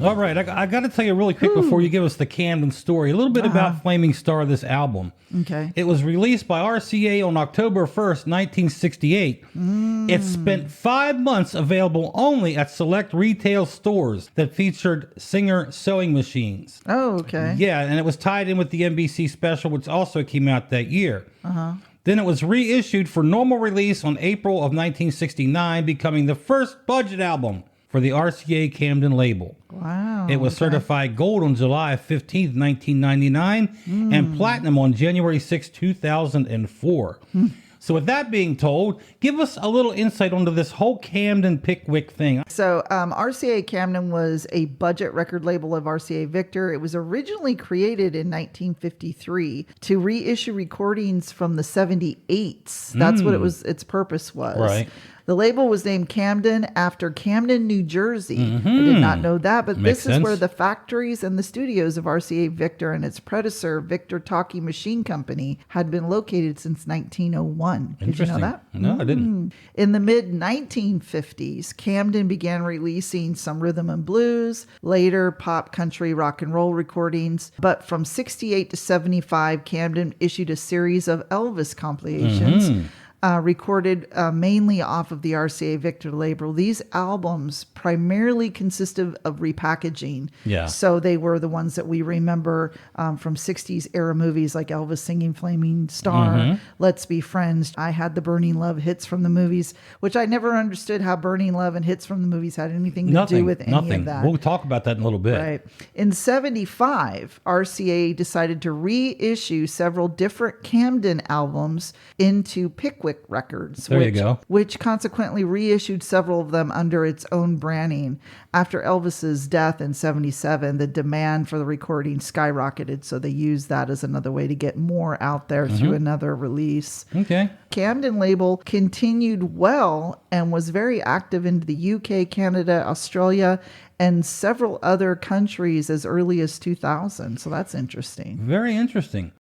All right, I got to tell you really quick before you give us the Camden story, a little bit about Flaming Star, this album. Okay. It was released by RCA on October 1st, 1968. It spent 5 months available only at select retail stores that featured Singer sewing machines. Oh, okay. Yeah, and it was tied in with the NBC special, which also came out that year. Then it was reissued for normal release on April of 1969, becoming the first budget album for the RCA Camden label. Wow. It was certified gold on July 15th, 1999, and platinum on January 6, 2004. So with that being told, give us a little insight onto this whole Camden Pickwick thing. So RCA Camden was a budget record label of RCA Victor. It was originally created in 1953 to reissue recordings from the 78s. That's what its purpose was. Right. The label was named Camden after Camden, New Jersey. I did not know that, but Makes this is where sense. the factories and the studios of RCA Victor and its predecessor, Victor Talkie Machine Company, had been located since 1901. Did you know that? No, I didn't. In the mid-1950s, Camden began releasing some rhythm and blues, later pop, country, rock and roll recordings. But from 68 to 75, Camden issued a series of Elvis compilations. Recorded mainly off of the RCA Victor label. These albums primarily consisted of repackaging. Yeah. So they were the ones that we remember from 60s era movies like Elvis singing Flaming Star, Let's Be Friends. I had the Burning Love hits from the movies, which I never understood how Burning Love and hits from the movies had anything to do with any of that. We'll talk about that in a little bit. Right. In 75, RCA decided to reissue several different Camden albums into Pickwick Records. There you go. Which consequently reissued several of them under its own branding. After Elvis's death in 77, the demand for the recording skyrocketed, so they used that as another way to get more out there through another release. Okay. Camden label continued well and was very active in the UK, Canada, Australia, and several other countries as early as 2000. So that's interesting. Very interesting.